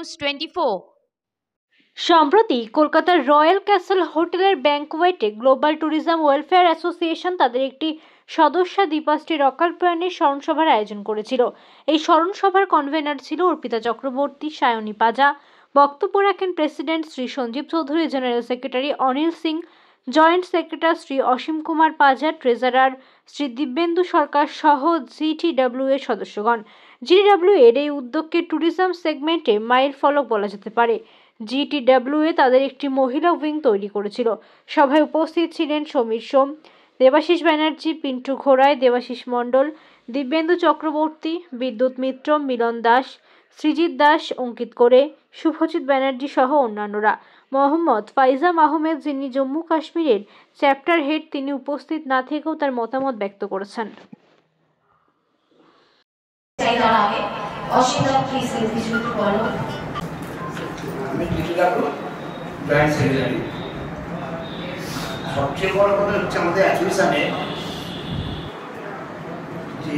News 24। সম্প্রতি কলকাতার royal castle হোটেলের ব্যাংকোয়েটে গ্লোবাল ট্যুরিজম ওয়েলফেয়ার অ্যাসোসিয়েশন তাদের একটি সদস্যা দীপাশ্রীর অকাল প্রয়াণের স্মরণসভার আয়োজন করেছিল। এই স্মরণসভার কনভেনার ছিল অর্পিতা চক্রবর্তী, সায়নী পাজা। বক্তব্য রাখেন president Shri Sanjeev Chowdhury, general secretary Anil Singh, joint secretary Shri Asim Kumar Paja, treasurer Shri Dibyendu Sarkar সহ জিটিডব্লিউ এর সদস্যগণ। জিটিডব্লিউ এর এই উদ্যোগকে ট্যুরিজম সেগমেন্টে মাইল ফলক বলা যেতে পারে। জিটিডব্লিউ তাদের একটি মহিলা উইং তৈরি করেছিল। সভায় উপস্থিত ছিলেন সমীর সোম, দেবাশিস ব্যানার্জি, পিন্টু ঘোড়াই, দেবাশিস মণ্ডল, দিব্যেন্দু চক্রবর্তী, বিদ্যুৎ মিত্র, মিলন দাস, সৃজিত দাস, অঙ্কিত করে, শুভজিৎ ব্যানার্জি সহ অন্যান্যরা। মোহাম্মদ ফাইজাম আহমেদ, যিনি জম্মু কাশ্মীরের চ্যাপ্টার হেড, তিনি উপস্থিত না থেকেও তার মতামত ব্যক্ত করেছেন। সবচেয়ে বড় কথা হচ্ছে আমাদের অ্যাসোসিয়েশনে যে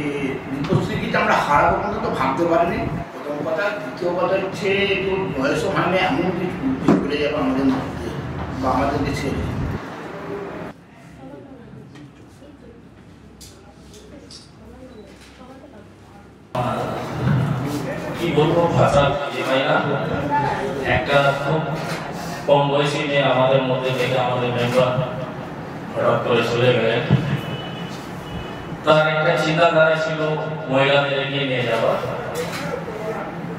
দীপশ্রীকে আমরা হারাবো কিন্তু তো ভাবতে পারিনি, প্রথম কথা। দ্বিতীয় কথা হচ্ছে একটু বয়সও হয় না, এমন কিছু করে যাবো আমাদের মধ্যে বা আমাদেরকে ছেড়ে। কি বলবো, ভাষা পাই না। একটা খুব কম বয়সী মেয়ে আমাদের মধ্যে থেকে আমাদের মেম্বার হঠাৎ করে চলে গেলেন। তার একটা চিন্তাধারা ছিল মহিলাদের এগিয়ে নিয়ে যাওয়া।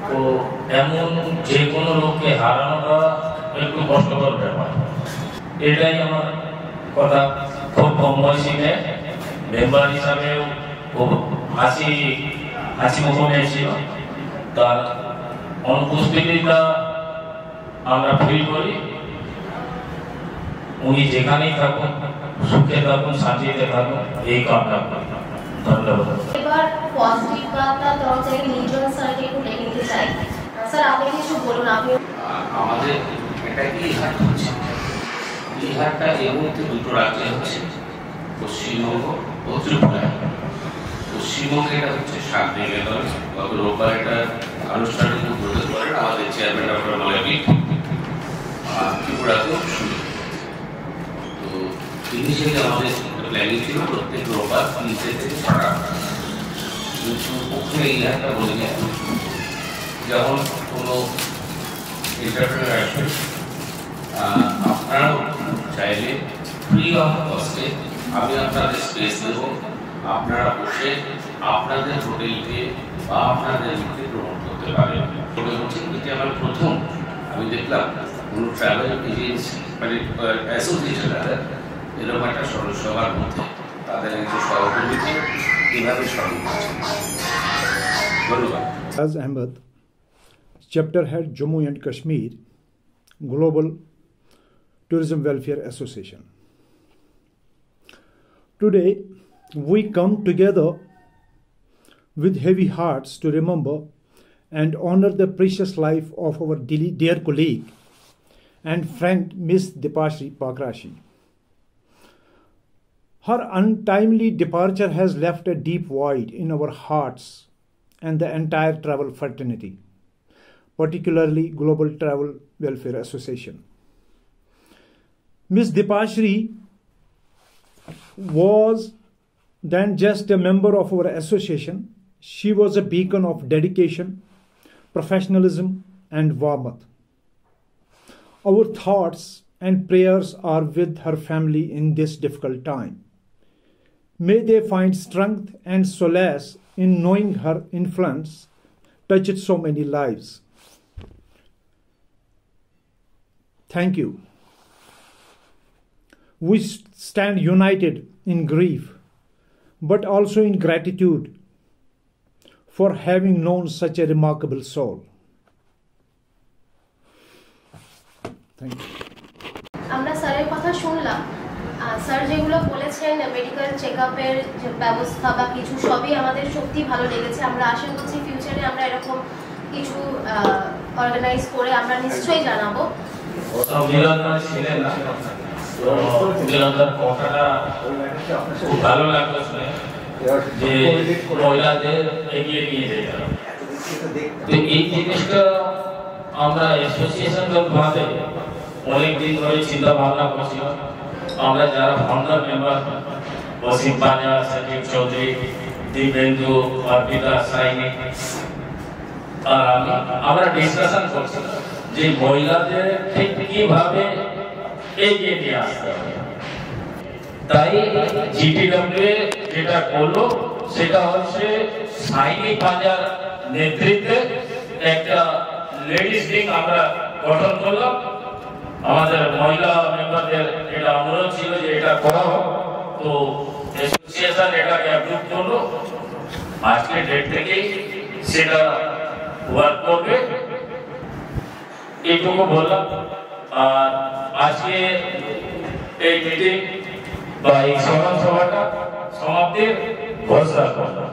তো এমন যে কোনো লোককে হারানোটা একটু কষ্টকর ব্যাপার। এটাই আমার কথা। খুব কম বয়সী মেয়ে, মেম্বার হিসাবেও খুব হাসি মুখে ছিল। তার অনুপস্থিতিটা আমরা ফিল করি। উনি যেখানেই থাকুন, সুখে থাকুন, শান্তিতে থাকুন, এই কামনা করি। ধন্যবাদ। এবার পজিটিভ বার্তা তরফ থেকে নির্জন স্যারকে একটু ডেকে নিতে চাই। স্যার, আপনি কিছু বলুন। আপনি আমাদের এটা কি হাট হচ্ছে, এই হাটটা এর মধ্যে দুটো রাজ্যে হচ্ছে, পশ্চিমবঙ্গ ও ত্রিপুরা। পশ্চিমবঙ্গে এটা হচ্ছে শান্তিনিকেতন। গত রোববার এটা আনুষ্ঠানিক উদ্বোধন করেন আমাদের চেয়ারম্যান ডক্টর মালবিক। ত্রিপুরাতেও শুরু। তো ইনিশিয়ালি আমাদের প্ল্যানিং ছিল প্রত্যেক রোববার 3 থেকে 6টা, কিন্তু ওখানে এই হাটটা বলে গেছে যেমন কোনো এন্টারপ্রেনার আসবে, আপনারাও চাইলে ফ্রি অফ কস্টে আমি আপনাদের স্পেস দেবো, আপনারা বসে আপনাদের হোটেলকে বা আপনাদের লিখে প্রমোট করতে পারেন। মনে হচ্ছে এটি আমার প্রথম আমি দেখলাম কোনো ট্রাভেল এজেন্সি মানে অ্যাসোসিয়েশন এরকম একটা সভার মধ্যে তাদের একজন সহকর্মীকে এভাবে স্মরণ করছেন। ধন্যবাদ। Ahmed, Chapter Head, Jammu and Kashmir, Global Tourism Welfare Association. Today, we come together with heavy hearts to remember and honor the precious life of our dear colleague and friend, Miss Dipashri Pakrashi. Her untimely departure has left a deep void in our hearts and the entire travel fraternity, particularly Global Travel Welfare Association. Miss Dipashri was than just a member of our association. She was a beacon of dedication, professionalism, and warmth. Our thoughts and prayers are with her family in this difficult time. May they find strength and solace in knowing her influence touched so many lives. Thank you. We stand united in grief, but also in gratitude for having known such a remarkable soul. Thank you. আমরা স্যারের কথা শুনলাম। Sir যেগুলো বলেছেন medical চেকআপের যে ব্যবস্থা বা কিছু সবই আমাদের সত্যি ভালো লেগেছে। আমরা আশা করছি ফিউচারে আমরা এরকম কিছু অর্গানাইজ করে আমরা নিশ্চয়ই জানাবো। খুব ভালো লাগলো শুনে যে মহিলাদের এগিয়ে নিয়ে যেতে। তো এই জিনিসটা আমরা অ্যাসোসিয়েশনগতভাবে অনেক দিন ধরে চিন্তা ভাবনা করছিলাম। আমরা যারা ফাউন্ডার মেম্বার ওসিম পাঞ্জা, সচিব চৌধুরী, দীপেন্দু, অর্পিতা, সাইনি আর আমরা ডিসকাশন করছিলাম যে মহিলাদের ঠিক কিভাবে এগিয়ে নিয়ে আসতে হবে। তাই জিটিডব্লিউ যেটা করলো সেটা হচ্ছে সাইনি পাঞ্জার নেতৃত্বে একটা লেডিস উইং আমরা গঠন করলাম। আমাদের মহিলা মেম্বারদের এটা অনুরোধ ছিল যে এটা করা হোক, তো অ্যাসোসিয়েশন এটাকে অ্যাপ্রুভ করলো। আজকে ডেট থেকে সেটা ওয়ার্ক করবে, এইটুকু বললাম। আর আজকে এই মিটিং বা এই সভাটা সমাপ্তির ঘোষণা করলাম।